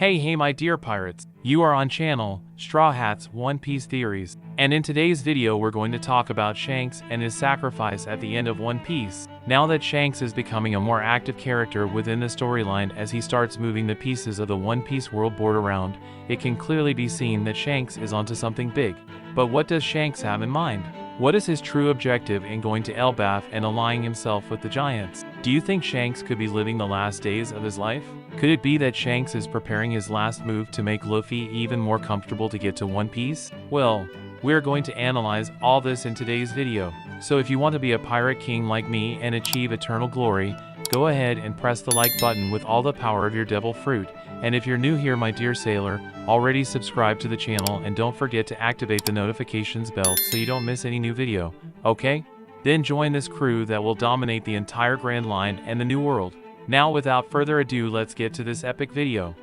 Hey my dear pirates, you are on channel Straw Hat's One Piece Theories, and in today's video we're going to talk about Shanks and his sacrifice at the end of One Piece. Now that Shanks is becoming a more active character within the storyline as he starts moving the pieces of the One Piece world board around, it can clearly be seen that Shanks is onto something big. But what does Shanks have in mind? What is his true objective in going to Elbaf and allying himself with the Giants? Do you think Shanks could be living the last days of his life? Could it be that Shanks is preparing his last move to make Luffy even more comfortable to get to One Piece? Well, we're going to analyze all this in today's video. So if you want to be a pirate king like me and achieve eternal glory, go ahead and press the like button with all the power of your devil fruit. And if you're new here my dear sailor, already subscribe to the channel and don't forget to activate the notifications bell so you don't miss any new video, okay? Then join this crew that will dominate the entire Grand Line and the New World. Now without further ado, let's get to this epic video.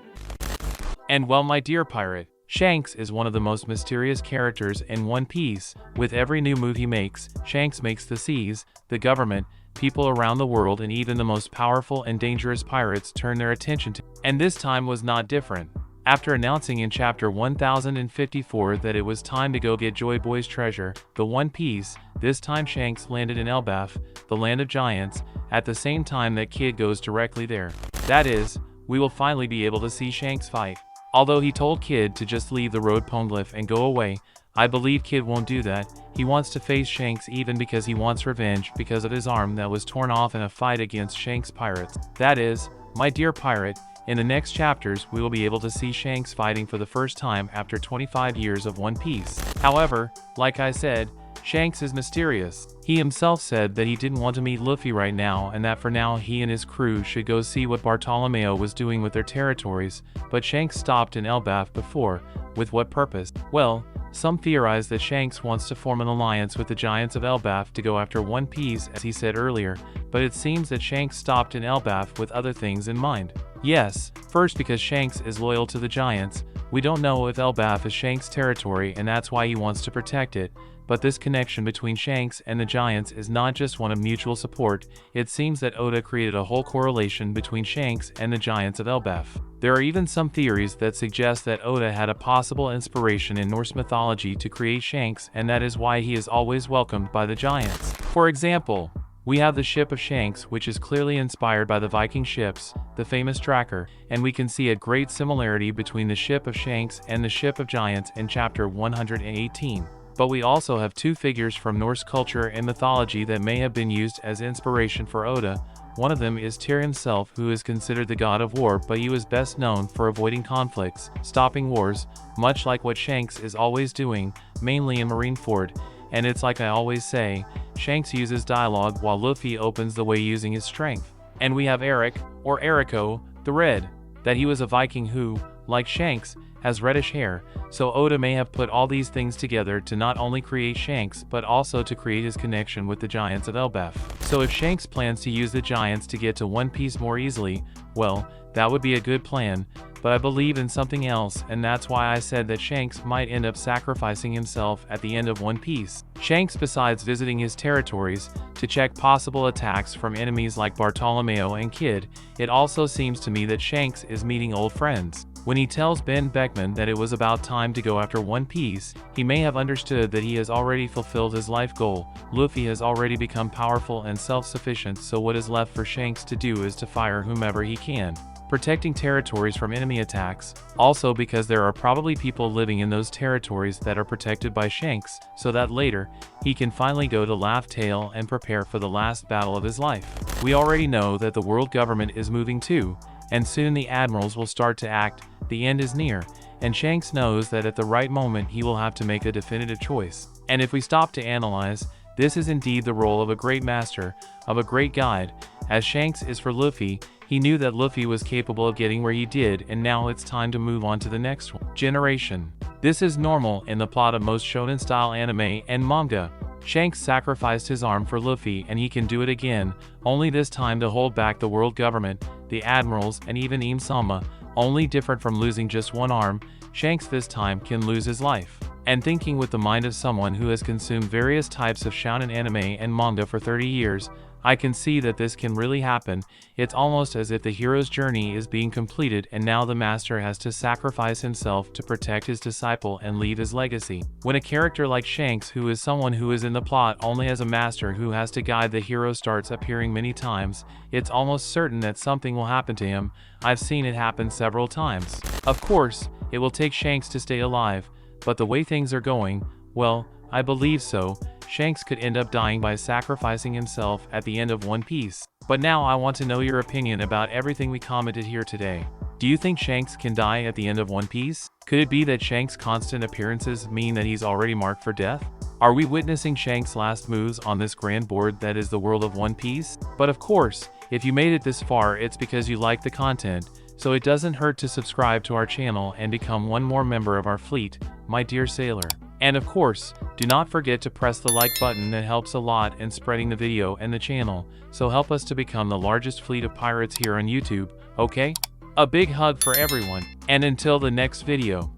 And well my dear pirate, Shanks is one of the most mysterious characters in One Piece. With every new move he makes, Shanks makes the seas, the government, people around the world and even the most powerful and dangerous pirates turn their attention to him. And this time was not different. After announcing in chapter 1054 that it was time to go get Joy Boy's treasure, the One Piece, this time Shanks landed in Elbaf, the land of giants, at the same time that Kid goes directly there. That is, we will finally be able to see Shanks fight. Although he told Kid to just leave the road Poneglyph and go away, I believe Kid won't do that. He wants to face Shanks even because he wants revenge because of his arm that was torn off in a fight against Shanks' pirates. That is, my dear pirate, in the next chapters we will be able to see Shanks fighting for the first time after 25 years of One Piece. However, like I said, Shanks is mysterious. He himself said that he didn't want to meet Luffy right now and that for now he and his crew should go see what Bartolomeo was doing with their territories, but Shanks stopped in Elbaf before. With what purpose? Well, some theorize that Shanks wants to form an alliance with the Giants of Elbaf to go after One Piece as he said earlier, but it seems that Shanks stopped in Elbaf with other things in mind. Yes, first because Shanks is loyal to the Giants. We don't know if Elbaf is Shanks' territory and that's why he wants to protect it, but this connection between Shanks and the Giants is not just one of mutual support. It seems that Oda created a whole correlation between Shanks and the Giants of Elbaf. There are even some theories that suggest that Oda had a possible inspiration in Norse mythology to create Shanks and that is why he is always welcomed by the Giants. For example, we have the ship of Shanks, which is clearly inspired by the Viking ships, the famous Tracker, and we can see a great similarity between the ship of Shanks and the ship of Giants in chapter 118. But we also have two figures from Norse culture and mythology that may have been used as inspiration for Oda. One of them is Tyr himself, who is considered the god of war, but he was best known for avoiding conflicts, stopping wars, much like what Shanks is always doing, mainly in Marineford. And it's like I always say, Shanks uses dialogue while Luffy opens the way using his strength. And we have Eric, or Eriko, the Red, that he was a Viking who, like Shanks, has reddish hair, so Oda may have put all these things together to not only create Shanks but also to create his connection with the Giants of Elbaf. So if Shanks plans to use the Giants to get to One Piece more easily, well, that would be a good plan, but I believe in something else and that's why I said that Shanks might end up sacrificing himself at the end of One Piece. Shanks, besides visiting his territories to check possible attacks from enemies like Bartolomeo and Kid, it also seems to me that Shanks is meeting old friends. When he tells Ben Beckman that it was about time to go after One Piece, he may have understood that he has already fulfilled his life goal. Luffy has already become powerful and self-sufficient, so what is left for Shanks to do is to fire whomever he can, protecting territories from enemy attacks, also because there are probably people living in those territories that are protected by Shanks, so that later, he can finally go to Laugh Tale and prepare for the last battle of his life. We already know that the world government is moving too, and soon the admirals will start to act. The end is near, and Shanks knows that at the right moment he will have to make a definitive choice. And if we stop to analyze, this is indeed the role of a great master, of a great guide, as Shanks is for Luffy. He knew that Luffy was capable of getting where he did, and now it's time to move on to the next generation. This is normal in the plot of most shonen-style anime and manga. Shanks sacrificed his arm for Luffy and he can do it again, only this time to hold back the world government, the admirals and even Im-sama. Only different from losing just one arm, Shanks this time can lose his life. And thinking with the mind of someone who has consumed various types of shonen anime and manga for 30 years, I can see that this can really happen. It's almost as if the hero's journey is being completed and now the master has to sacrifice himself to protect his disciple and leave his legacy. When a character like Shanks, who is someone who is in the plot only as a master who has to guide the hero, starts appearing many times, it's almost certain that something will happen to him. I've seen it happen several times. Of course, it will take Shanks to stay alive, but the way things are going, well, I believe so. Shanks could end up dying by sacrificing himself at the end of One Piece. But now I want to know your opinion about everything we commented here today. Do you think Shanks can die at the end of One Piece? Could it be that Shanks' constant appearances mean that he's already marked for death? Are we witnessing Shanks' last moves on this grand board that is the world of One Piece? But of course, if you made it this far, it's because you like the content, so it doesn't hurt to subscribe to our channel and become one more member of our fleet, my dear sailor. And of course, do not forget to press the like button. That helps a lot in spreading the video and the channel, so help us to become the largest fleet of pirates here on YouTube, okay? A big hug for everyone, and until the next video.